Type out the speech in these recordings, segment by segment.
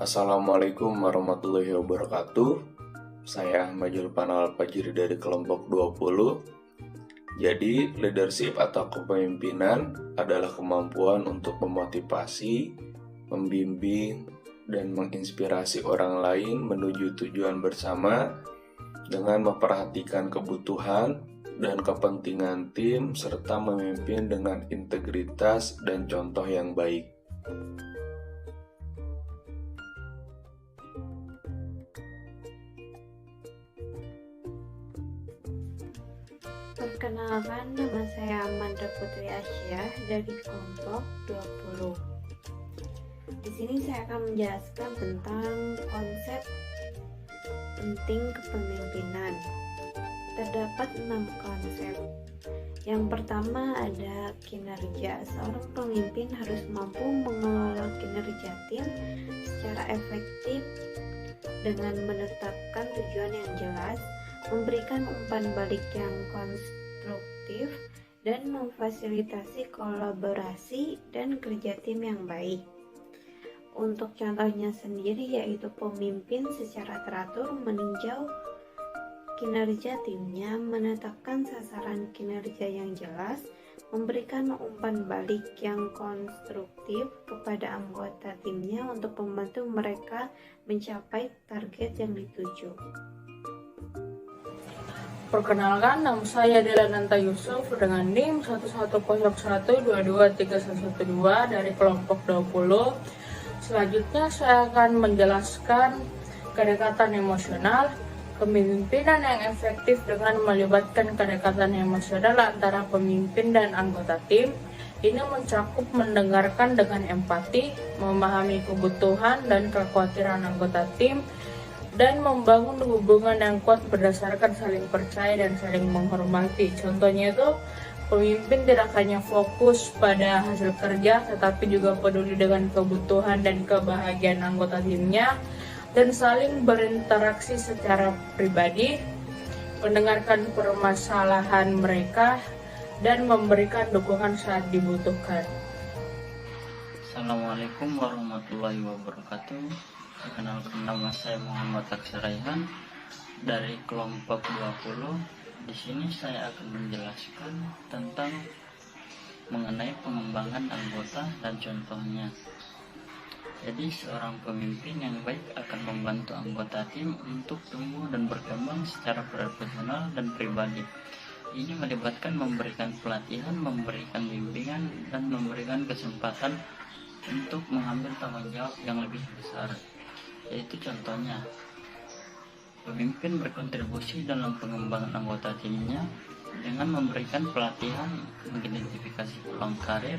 Assalamualaikum warahmatullahi wabarakatuh. Saya Ahmad Julpan Al-Fajri dari kelompok 20. Jadi, leadership atau kepemimpinan adalah kemampuan untuk memotivasi, membimbing, dan menginspirasi orang lain menuju tujuan bersama dengan memperhatikan kebutuhan dan kepentingan tim serta memimpin dengan integritas dan contoh yang baik. Perkenalkan, nama saya Amanda Putri Asia dari kelompok 20. Di sini saya akan menjelaskan tentang konsep penting kepemimpinan. Terdapat 6 konsep. Yang pertama ada kinerja. Seorang pemimpin harus mampu mengelola kinerja tim secara efektif dengan menetapkan tujuan yang jelas, memberikan umpan balik yang konstruktif, dan memfasilitasi kolaborasi dan kerja tim yang baik. Untuk contohnya sendiri yaitu pemimpin secara teratur meninjau kinerja timnya, menetapkan sasaran kinerja yang jelas, memberikan umpan balik yang konstruktif kepada anggota timnya untuk membantu mereka mencapai target yang dituju. Perkenalkan, nama saya Delananta Yusuf dengan NIM 11012231112 dari kelompok 20. Selanjutnya saya akan menjelaskan kedekatan emosional. Kepemimpinan yang efektif dengan melibatkan kedekatan emosional antara pemimpin dan anggota tim. Ini mencakup mendengarkan dengan empati, memahami kebutuhan dan kekhawatiran anggota tim, dan membangun hubungan yang kuat berdasarkan saling percaya dan saling menghormati. Contohnya itu, pemimpin tidak hanya fokus pada hasil kerja, tetapi juga peduli dengan kebutuhan dan kebahagiaan anggota timnya, dan saling berinteraksi secara pribadi, mendengarkan permasalahan mereka, dan memberikan dukungan saat dibutuhkan. Assalamualaikum warahmatullahi wabarakatuh. Perkenalkan, nama saya Muhammad Aksar Raihan dari kelompok 20. Di sini saya akan menjelaskan tentang mengenai pengembangan anggota dan contohnya. Jadi, seorang pemimpin yang baik akan membantu anggota tim untuk tumbuh dan berkembang secara profesional dan pribadi. Ini melibatkan memberikan pelatihan, memberikan bimbingan, dan memberikan kesempatan untuk mengambil tanggung jawab yang lebih besar. Yaitu contohnya, pemimpin berkontribusi dalam pengembangan anggota timnya dengan memberikan pelatihan, mengidentifikasi peluang karir,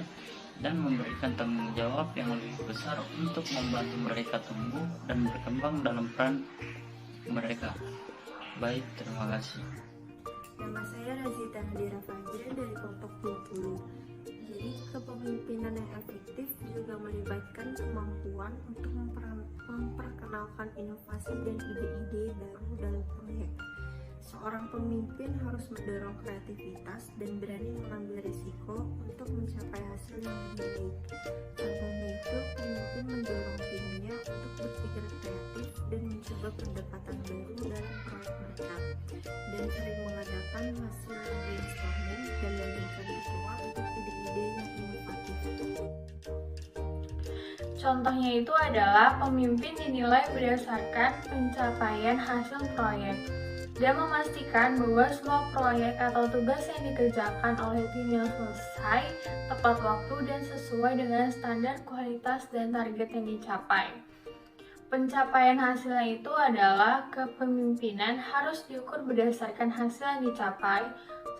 dan memberikan tanggung jawab yang lebih besar untuk membantu mereka tumbuh dan berkembang dalam peran mereka. Baik, terima kasih. Nama saya Razita Nadira Fajri dari kelompok 20. Jadi, kepemimpinan yang efektif juga melibatkan kemampuan untuk memperkenalkan inovasi dan ide-ide baru dalam proyek. Seorang pemimpin harus mendorong kreativitas dan berani mengambil risiko untuk mencapai hasil yang lebih baik. Contohnya itu, pemimpin mendorong timnya untuk berpikir kreatif dan mencoba pendekatan baru dalam proyek mereka, dan sering mengadakan hasil brainstorming dan memberikan dukungan untuk ide-ide yang inovatif. Contohnya itu adalah pemimpin dinilai berdasarkan pencapaian hasil proyek dan memastikan bahwa semua proyek atau tugas yang dikerjakan oleh tim yang selesai tepat waktu dan sesuai dengan standar kualitas dan target yang dicapai. Pencapaian hasilnya itu adalah kepemimpinan harus diukur berdasarkan hasil yang dicapai.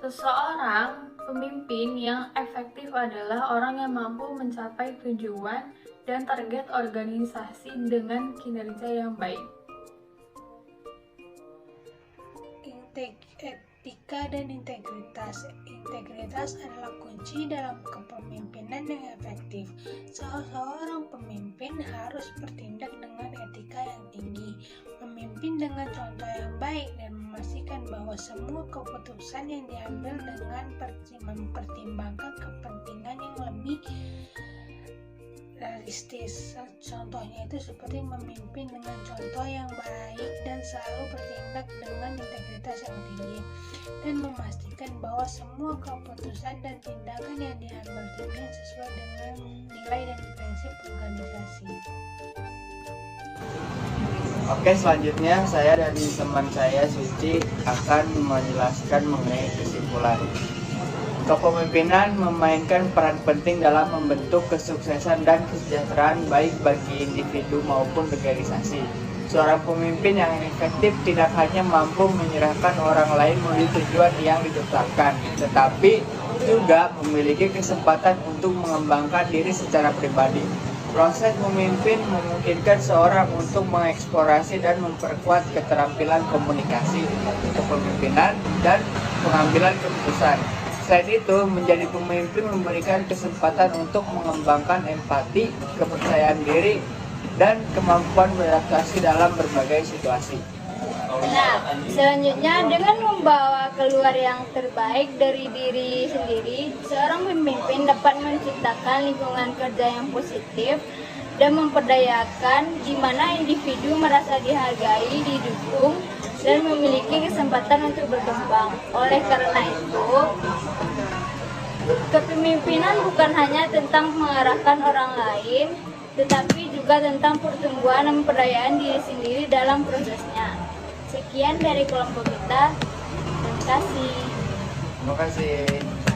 Seseorang pemimpin yang efektif adalah orang yang mampu mencapai tujuan dan target organisasi dengan kinerja yang baik. Etika dan integritas. Integritas adalah kunci dalam kepemimpinan yang efektif. Seorang pemimpin harus bertindak dengan etika yang tinggi, memimpin dengan contoh yang baik, dan memastikan bahwa semua keputusan yang diambil dengan mempertimbangkan kepentingan yang lebih realistis. Contohnya itu seperti memimpin dengan contoh yang baik dan selalu bertindak dengan integritas yang tinggi, dan memastikan bahwa semua keputusan dan tindakan yang diambil timnya sesuai dengan nilai dan prinsip organisasi. Oke, selanjutnya saya dari teman saya Suci akan menjelaskan mengenai kesimpulan. Kepemimpinan memainkan peran penting dalam membentuk kesuksesan dan kesejahteraan baik bagi individu maupun organisasi. Seorang pemimpin yang efektif tidak hanya mampu menyerahkan orang lain menuju tujuan yang ditetapkan, tetapi juga memiliki kesempatan untuk mengembangkan diri secara pribadi. Proses memimpin memungkinkan seorang untuk mengeksplorasi dan memperkuat keterampilan komunikasi, kepemimpinan, dan pengambilan keputusan. Selain itu, menjadi pemimpin memberikan kesempatan untuk mengembangkan empati, kepercayaan diri, dan kemampuan beradaptasi dalam berbagai situasi. Nah, selanjutnya dengan membawa keluar yang terbaik dari diri sendiri, seorang pemimpin dapat menciptakan lingkungan kerja yang positif dan memperdayakan di mana individu merasa dihargai, didukung, dan memiliki kesempatan untuk berkembang. Oleh karena itu, kepemimpinan bukan hanya tentang mengarahkan orang lain, tetapi juga tentang pertumbuhan dan pemberdayaan diri sendiri dalam prosesnya. Sekian dari kelompok kita. Terima kasih. Terima kasih.